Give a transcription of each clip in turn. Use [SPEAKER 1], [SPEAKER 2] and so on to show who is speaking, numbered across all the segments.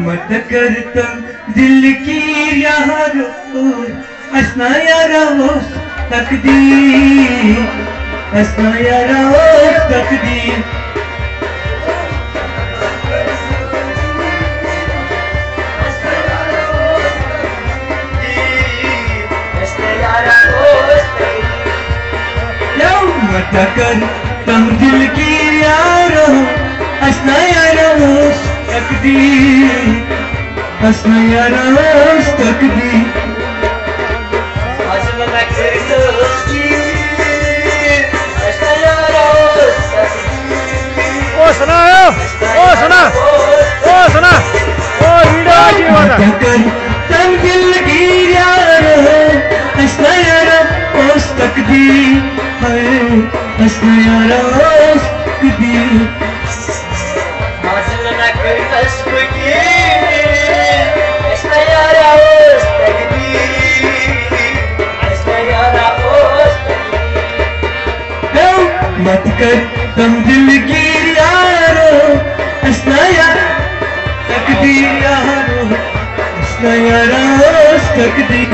[SPEAKER 1] मत करता दिल की यारो हंसना यारा वो तकदीर हंसना यारा वो तकदीर मत करता दिल की यारो हंसना यारा वो तकदीर हंसना यारा उस तकदीर हंसना ओ सुनाओ ओ सुना ओ सुना ओ वीडियो की बात तम दिल की यार हंसना यारा उस तकदीर है हंसना यारा उस तकदीर मत कर तुम दिल की यारो हंसना यारा तकदीर यारो हंसना यारा तकदीर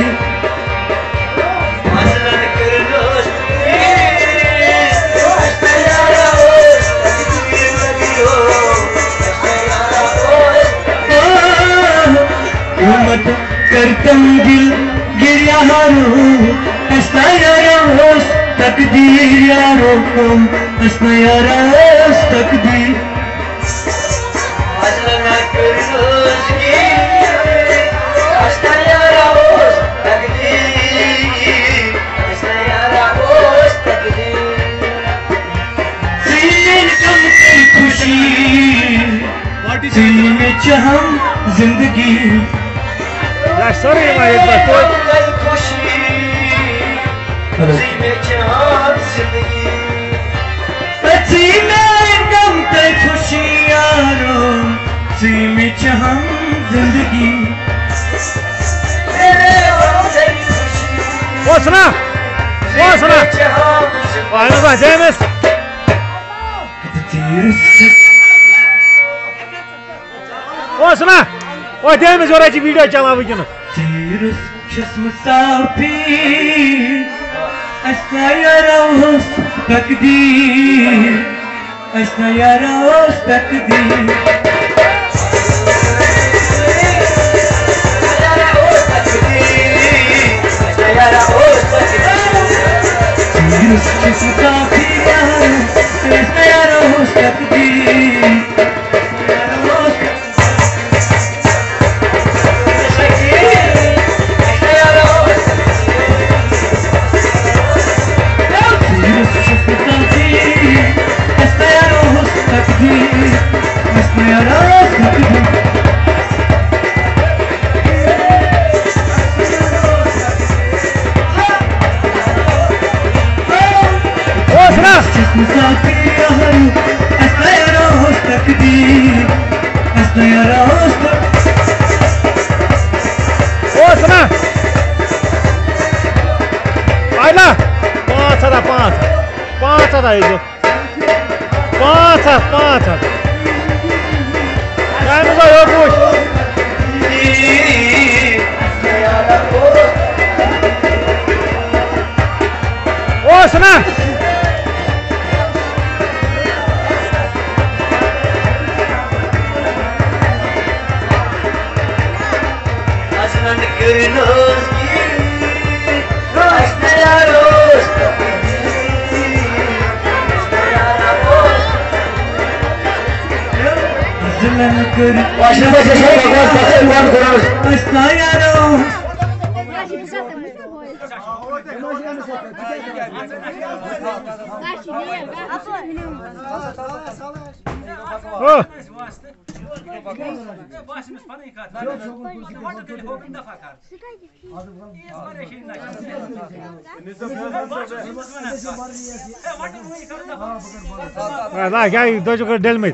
[SPEAKER 1] मत कर तुम दिल गिर यारो हंसना यारा तकदीर यारो हंसना यारा तकदीर हंसना यारा तकदीर हंसना यारा तकदीर सीने कम की खुशी सीने में चाहम जिंदगी सॉरी खुशी सी में गम ते खुशी यारो सी में हम जिंदगी
[SPEAKER 2] वो सुना जेमस वो सुना वो जेमस और अच्छी वीडियो चला वुकन
[SPEAKER 1] तीरस जिस्म साफी हंसना यारा उस तकदीर हंसना यारा उस तकदीर जिस्म काफी हंसना यारा उस तकदीर
[SPEAKER 2] ना क्या 2 डेल में